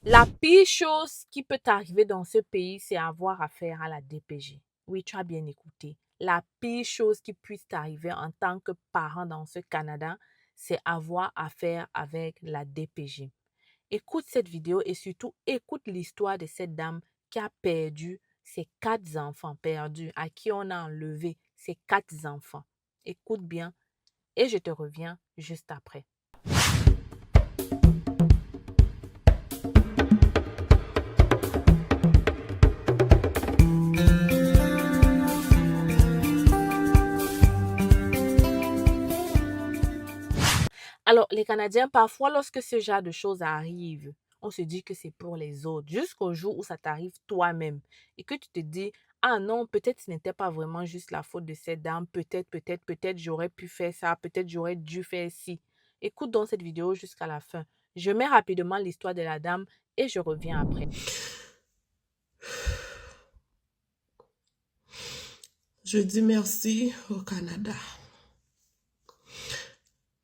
La pire chose qui peut t'arriver dans ce pays, c'est avoir affaire à la DPJ. Oui, tu as bien écouté. La pire chose qui puisse t'arriver en tant que parent dans ce Canada, c'est avoir affaire avec la DPJ. Écoute cette vidéo et surtout écoute l'histoire de cette dame qui a perdu ses 4 enfants perdus, à qui on a enlevé ses 4 enfants. Écoute bien et je te reviens juste après. Alors, les Canadiens, parfois, lorsque ce genre de choses arrive, on se dit que c'est pour les autres, jusqu'au jour où ça t'arrive toi-même et que tu te dis, ah non, peut-être ce n'était pas vraiment juste la faute de cette dame, peut-être j'aurais pu faire ça, peut-être j'aurais dû faire ci. Écoute donc cette vidéo jusqu'à la fin. Je mets rapidement l'histoire de la dame et je reviens après. Je dis merci au Canada.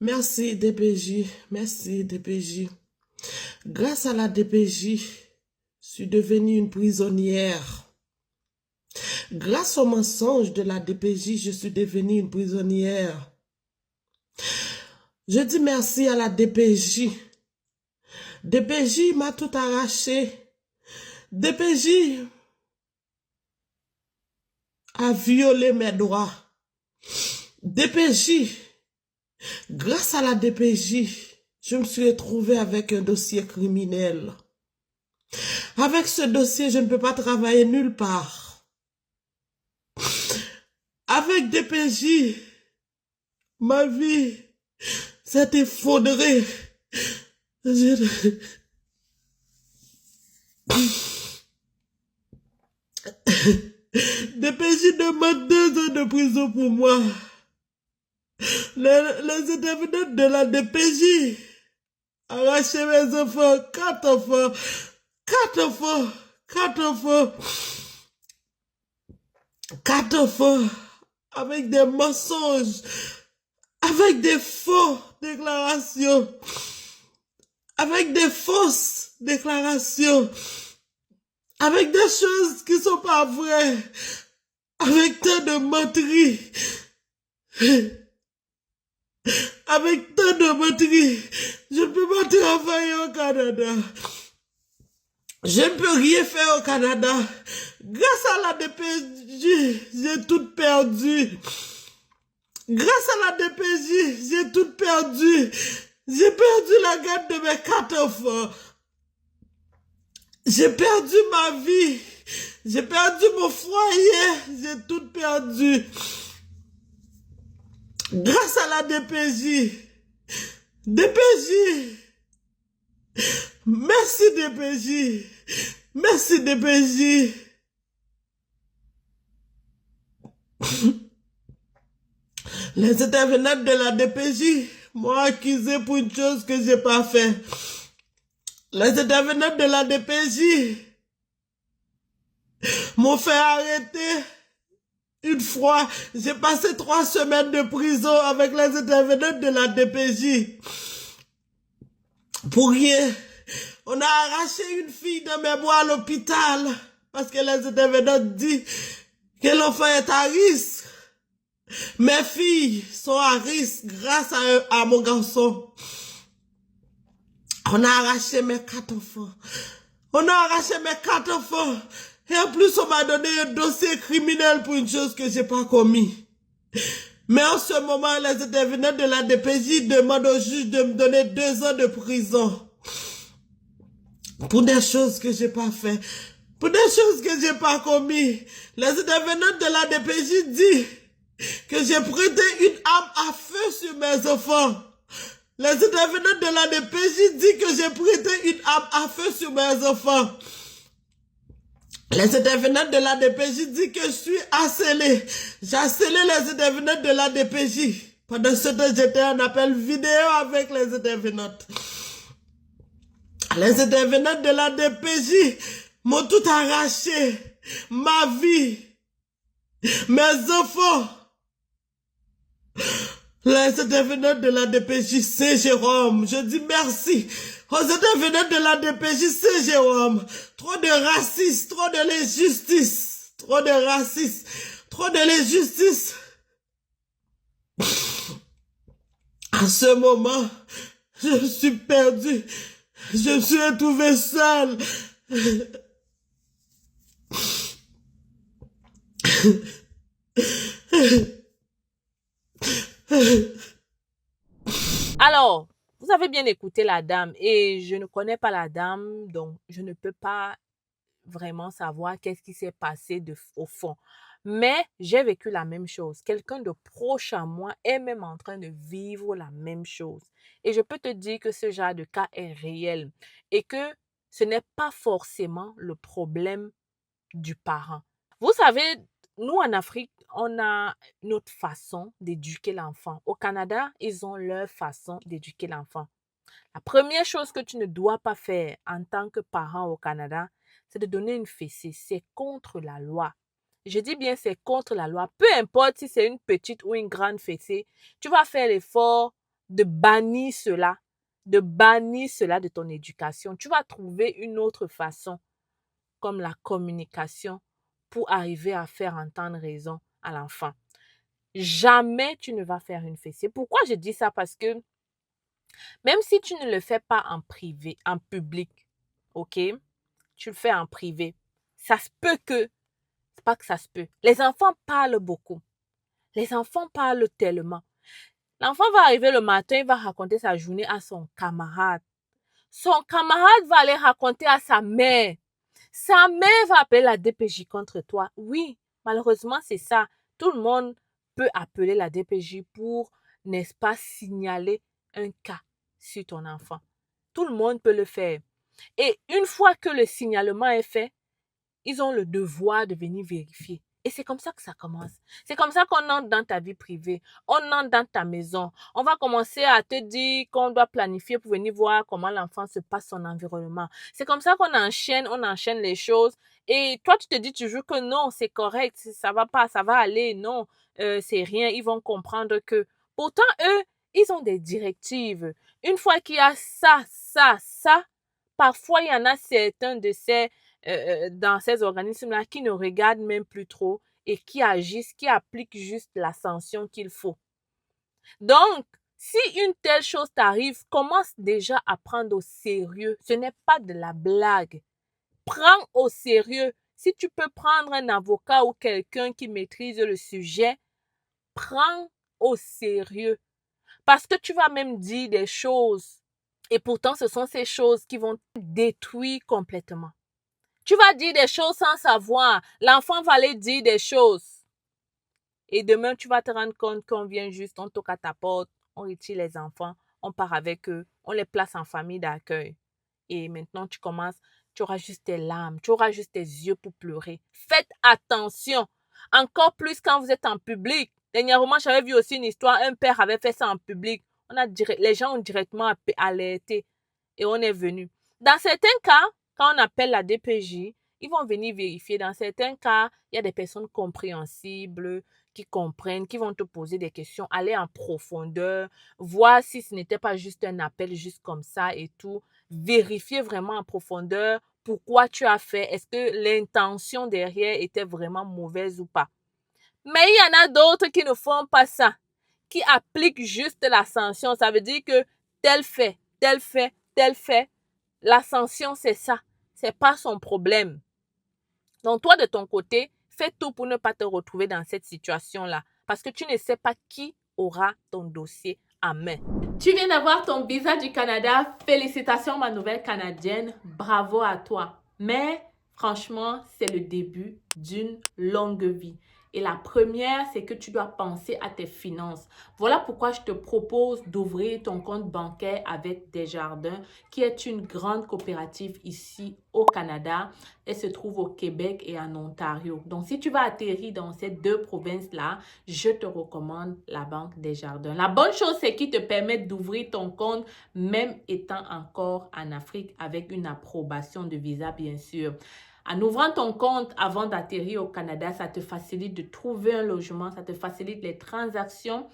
Merci DPJ, merci DPJ. Grâce à la DPJ, je suis devenue une prisonnière. Grâce au mensonge de la DPJ, je suis devenue une prisonnière. Je dis merci à la DPJ. DPJ m'a tout arraché. DPJ a violé mes droits. DPJ, grâce à la DPJ, je me suis retrouvée avec un dossier criminel. Avec ce dossier, je ne peux pas travailler nulle part. Avec DPJ, ma vie s'est effondrée. DPJ demande 2 ans de prison pour moi. Les intervenants de la DPJ arraché mes enfants, 4 enfants, 4 enfants, 4 enfants, 4 enfants, avec des mensonges, avec des faux déclarations, avec des fausses déclarations, avec des choses qui sont pas vraies, avec tant de menteries, avec tant de menteries, je ne peux pas travailler au Canada. Je ne peux rien faire au Canada. Grâce à la DPJ, j'ai tout perdu. Grâce à la DPJ, j'ai tout perdu. J'ai perdu la garde de mes 4 enfants. J'ai perdu ma vie. J'ai perdu mon foyer. J'ai tout perdu. Grâce à la DPJ. DPJ. Merci DPJ. Merci DPJ. Les intervenants de la DPJ m'ont accusé pour une chose que j'ai pas fait. Les intervenants de la DPJ m'ont fait arrêter une fois. J'ai passé 3 semaines de prison avec les intervenants de la DPJ. Pour rien. On a arraché une fille de mes bras à l'hôpital parce que les intervenants disent que l'enfant est à risque. Mes filles sont à risque grâce à mon garçon. On a arraché mes 4 enfants. On a arraché mes 4 enfants. Et en plus, on m'a donné un dossier criminel pour une chose que j'ai pas commis. Mais en ce moment, les intervenants de la DPJ demandent au juge de me donner 2 ans de prison. Pour des choses que j'ai pas fait. Pour des choses que j'ai pas commis. Les intervenants de la DPJ disent que j'ai prêté une arme à feu sur mes enfants. Les intervenants de la DPJ disent que j'ai prêté une arme à feu sur mes enfants. Les intervenants de la DPJ disent que je suis harcelé. J'ai harcelé les intervenants de la DPJ. Pendant ce temps, j'étais en appel vidéo avec les intervenantes. Les intervenants de la DPJ m'ont tout arraché. Ma vie. Mes enfants. Les intervenants de la DPJ Saint-Jérôme, je dis merci Aux intervenants de la DPJ, c'est Jérôme. Trop de racisme, trop de l'injustice. Trop de racisme, trop de l'injustice. À ce moment, je me suis perdu. Je me suis retrouvé seul. Alors, vous avez bien écouté la dame et je ne connais pas la dame, donc je ne peux pas vraiment savoir qu'est-ce qui s'est passé au fond. Mais j'ai vécu la même chose. Quelqu'un de proche à moi est même en train de vivre la même chose. Et je peux te dire que ce genre de cas est réel et que ce n'est pas forcément le problème du parent. Vous savez, nous en Afrique, on a notre façon d'éduquer l'enfant. Au Canada, ils ont leur façon d'éduquer l'enfant. La première chose que tu ne dois pas faire en tant que parent au Canada, c'est de donner une fessée. C'est contre la loi. Je dis bien c'est contre la loi. Peu importe si c'est une petite ou une grande fessée, tu vas faire l'effort de bannir cela, de ton éducation. Tu vas trouver une autre façon, comme la communication, pour arriver à faire entendre raison à l'enfant. Jamais tu ne vas faire une fessée. Pourquoi je dis ça? Parce que même si tu ne le fais pas en privé, en public, ok? Tu le fais en privé. Ça se peut que, c'est pas que ça se peut. Les enfants parlent beaucoup. Les enfants parlent tellement. L'enfant va arriver le matin, il va raconter sa journée à son camarade. Son camarade va aller raconter à sa mère. Sa mère va appeler la DPJ contre toi. Oui, malheureusement, c'est ça. Tout le monde peut appeler la DPJ pour, n'est-ce pas, signaler un cas sur ton enfant. Tout le monde peut le faire. Et une fois que le signalement est fait, ils ont le devoir de venir vérifier. Et c'est comme ça que ça commence. C'est comme ça qu'on entre dans ta vie privée. On entre dans ta maison. On va commencer à te dire qu'on doit planifier pour venir voir comment l'enfant se passe son environnement. C'est comme ça qu'on enchaîne les choses. Et toi, tu te dis toujours que non, c'est correct, ça va pas, ça va aller. Non, c'est rien. Ils vont comprendre que. Pourtant, eux, ils ont des directives. Une fois qu'il y a ça, parfois, il y en a certains de ces dans ces organismes-là qui ne regardent même plus trop et qui agissent, qui appliquent juste la sanction qu'il faut. Donc, si une telle chose t'arrive, commence déjà à prendre au sérieux. Ce n'est pas de la blague. Prends au sérieux. Si tu peux prendre un avocat ou quelqu'un qui maîtrise le sujet, prends au sérieux. Parce que tu vas même dire des choses. Et pourtant, ce sont ces choses qui vont te détruire complètement. Tu vas dire des choses sans savoir. L'enfant va aller dire des choses. Et demain, tu vas te rendre compte qu'on vient juste, on toque à ta porte, on retire les enfants, on part avec eux, on les place en famille d'accueil. Et maintenant, tu auras juste tes larmes, tu auras juste tes yeux pour pleurer. Faites attention. Encore plus quand vous êtes en public. Dernièrement, j'avais vu aussi une histoire, un père avait fait ça en public. Les gens ont directement alerté et on est venu. Dans certains cas, quand on appelle la DPJ, ils vont venir vérifier. Dans certains cas, il y a des personnes compréhensibles, qui comprennent, qui vont te poser des questions, aller en profondeur, voir si ce n'était pas juste un appel juste comme ça et tout. Vérifier vraiment en profondeur pourquoi tu as fait. Est-ce que l'intention derrière était vraiment mauvaise ou pas? Mais il y en a d'autres qui ne font pas ça, qui appliquent juste la sanction. Ça veut dire que tel fait, la sanction c'est ça. C'est pas son problème. Donc toi de ton côté, fais tout pour ne pas te retrouver dans cette situation-là. Parce que tu ne sais pas qui aura ton dossier en main. Tu viens d'avoir ton visa du Canada. Félicitations ma nouvelle Canadienne. Bravo à toi. Mais franchement, c'est le début d'une longue vie. Et la première, c'est que tu dois penser à tes finances. Voilà pourquoi je te propose d'ouvrir ton compte bancaire avec Desjardins, qui est une grande coopérative ici au Canada. Elle se trouve au Québec et en Ontario. Donc, si tu vas atterrir dans ces deux provinces-là, je te recommande la Banque Desjardins. La bonne chose, c'est qu'ils te permettent d'ouvrir ton compte, même étant encore en Afrique, avec une approbation de visa, bien sûr. En ouvrant ton compte avant d'atterrir au Canada, ça te facilite de trouver un logement, ça te facilite les transactions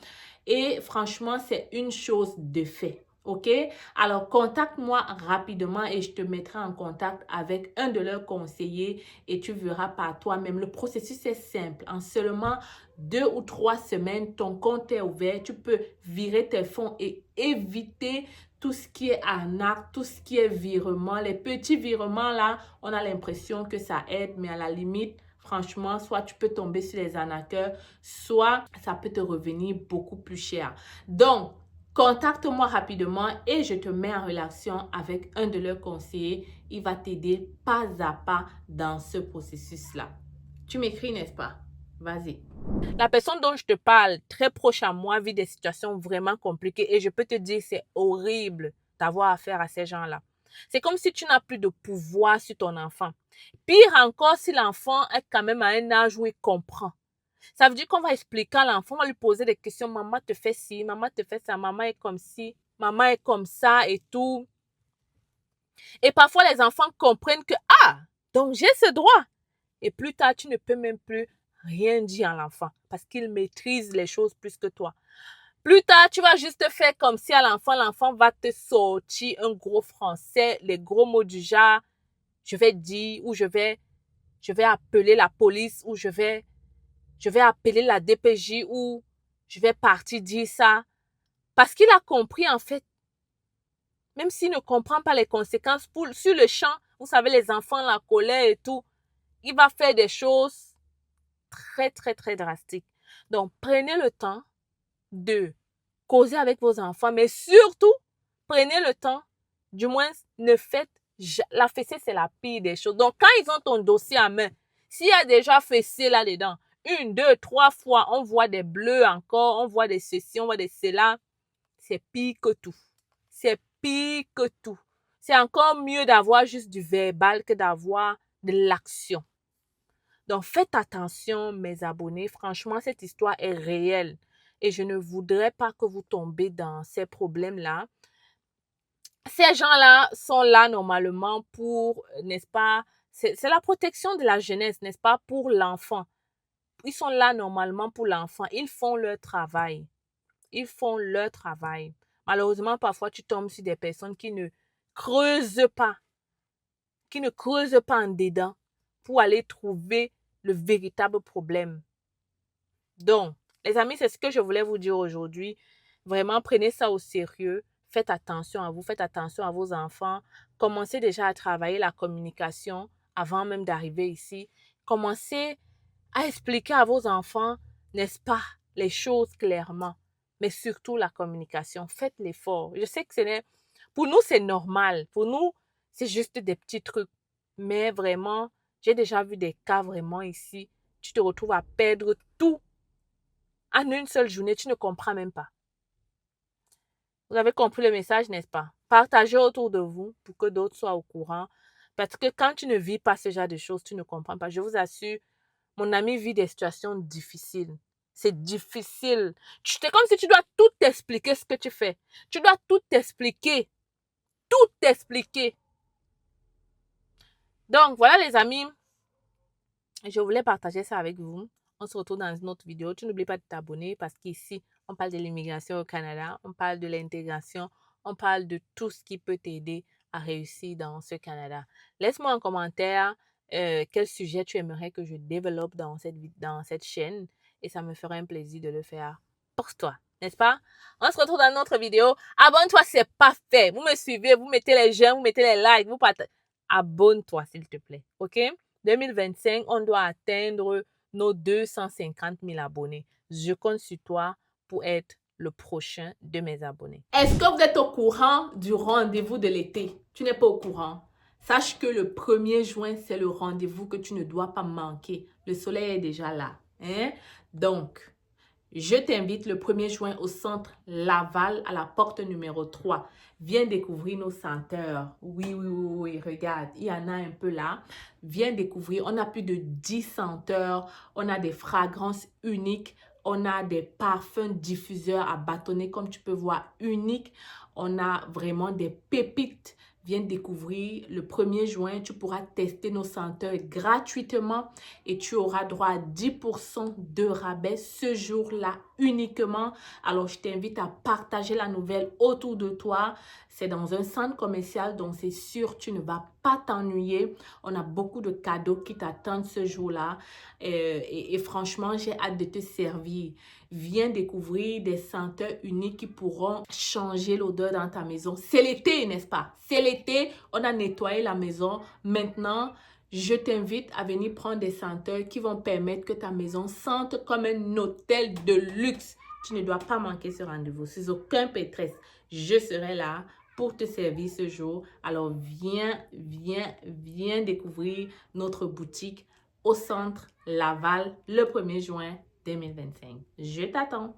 et franchement, c'est une chose de fait. Ok? Alors, contacte-moi rapidement et je te mettrai en contact avec un de leurs conseillers et tu verras par toi-même. Le processus est simple. En seulement 2 ou 3 semaines, ton compte est ouvert. Tu peux virer tes fonds et éviter tout ce qui est arnaque, tout ce qui est virement. Les petits virements là, on a l'impression que ça aide, mais à la limite, franchement, soit tu peux tomber sur les arnaqueurs, soit ça peut te revenir beaucoup plus cher. Donc, contacte-moi rapidement et je te mets en relation avec un de leurs conseillers. Il va t'aider pas à pas dans ce processus-là. Tu m'écris, n'est-ce pas? Vas-y. La personne dont je te parle, très proche à moi, vit des situations vraiment compliquées et je peux te dire c'est horrible d'avoir affaire à ces gens-là. C'est comme si tu n'as plus de pouvoir sur ton enfant. Pire encore si l'enfant est quand même à un âge où il comprend. Ça veut dire qu'on va expliquer à l'enfant, on va lui poser des questions. Maman te fait ci, maman te fait ça, maman est comme ci, maman est comme ça et tout. Et parfois, les enfants comprennent que, ah, donc j'ai ce droit. Et plus tard, tu ne peux même plus rien dire à l'enfant parce qu'il maîtrise les choses plus que toi. Plus tard, tu vas juste faire comme si à l'enfant va te sortir un gros français, les gros mots du genre, je vais dire ou je vais appeler la police ou je vais appeler la DPJ ou je vais partir dire ça. Parce qu'il a compris en fait, même s'il ne comprend pas les conséquences sur le champ, vous savez les enfants, la colère et tout, il va faire des choses très très très drastiques. Donc prenez le temps de causer avec vos enfants, mais surtout prenez le temps, du moins ne faites, la fessée c'est la pire des choses. Donc quand ils ont ton dossier à main, s'il y a déjà fessé là-dedans, 1, 2, 3 fois, on voit des bleus encore, on voit des ceci, on voit des cela, c'est pire que tout. C'est pire que tout. C'est encore mieux d'avoir juste du verbal que d'avoir de l'action. Donc, faites attention, mes abonnés. Franchement, cette histoire est réelle. Et je ne voudrais pas que vous tombiez dans ces problèmes-là. Ces gens-là sont là normalement pour, n'est-ce pas, c'est la protection de la jeunesse, n'est-ce pas, pour l'enfant. Ils sont là normalement pour l'enfant. Ils font leur travail. Ils font leur travail. Malheureusement, parfois, tu tombes sur des personnes qui ne creusent pas en dedans pour aller trouver le véritable problème. Donc, les amis, c'est ce que je voulais vous dire aujourd'hui. Vraiment, prenez ça au sérieux. Faites attention à vous, faites attention à vos enfants. Commencez déjà à travailler la communication avant même d'arriver ici. Commencez à expliquer à vos enfants, n'est-ce pas, les choses clairement. Mais surtout la communication. Faites l'effort. Je sais que pour nous, c'est normal. Pour nous, c'est juste des petits trucs. Mais vraiment, j'ai déjà vu des cas vraiment ici. Tu te retrouves à perdre tout en une seule journée. Tu ne comprends même pas. Vous avez compris le message, n'est-ce pas? Partagez autour de vous pour que d'autres soient au courant. Parce que quand tu ne vis pas ce genre de choses, tu ne comprends pas. Je vous assure, mon ami vit des situations difficiles. C'est difficile. C'est comme si tu dois tout t'expliquer ce que tu fais. Tu dois tout t'expliquer. Tout t'expliquer. Donc, voilà les amis. Je voulais partager ça avec vous. On se retrouve dans une autre vidéo. Tu n'oublies pas de t'abonner parce qu'ici, on parle de l'immigration au Canada. On parle de l'intégration. On parle de tout ce qui peut t'aider à réussir dans ce Canada. Laisse-moi en commentaire quel sujet tu aimerais que je développe dans cette chaîne et ça me ferait un plaisir de le faire pour toi, n'est-ce pas? On se retrouve dans une autre vidéo. Abonne-toi, c'est pas fait. Vous me suivez, vous mettez les j'aime, vous mettez les likes, vous partagez. Abonne-toi, s'il te plaît, ok? 2025, on doit atteindre nos 250 000 abonnés. Je compte sur toi pour être le prochain de mes abonnés. Est-ce que vous êtes au courant du rendez-vous de l'été? Tu n'es pas au courant? Sache que le 1er juin, c'est le rendez-vous que tu ne dois pas manquer. Le soleil est déjà là. Hein? Donc, je t'invite le 1er juin au centre Laval à la porte numéro 3. Viens découvrir nos senteurs. Oui, regarde, il y en a un peu là. Viens découvrir, on a plus de 10 senteurs. On a des fragrances uniques. On a des parfums diffuseurs à bâtonner, comme tu peux voir, uniques. On a vraiment des pépites. Viens découvrir le 1er juin. Tu pourras tester nos senteurs gratuitement et tu auras droit à 10% de rabais ce jour-là uniquement. Alors, je t'invite à partager la nouvelle autour de toi. C'est dans un centre commercial, donc c'est sûr, tu ne vas pas t'ennuyer. On a beaucoup de cadeaux qui t'attendent ce jour-là. Et franchement, j'ai hâte de te servir. Viens découvrir des senteurs uniques qui pourront changer l'odeur dans ta maison. C'est l'été, n'est-ce pas? C'est l'été, on a nettoyé la maison. Maintenant, je t'invite à venir prendre des senteurs qui vont permettre que ta maison sente comme un hôtel de luxe. Tu ne dois pas manquer ce rendez-vous. Sans aucun pétresse, je serai là pour te servir ce jour. Alors, viens découvrir notre boutique au centre Laval le 1er juin 2025. Je t'attends.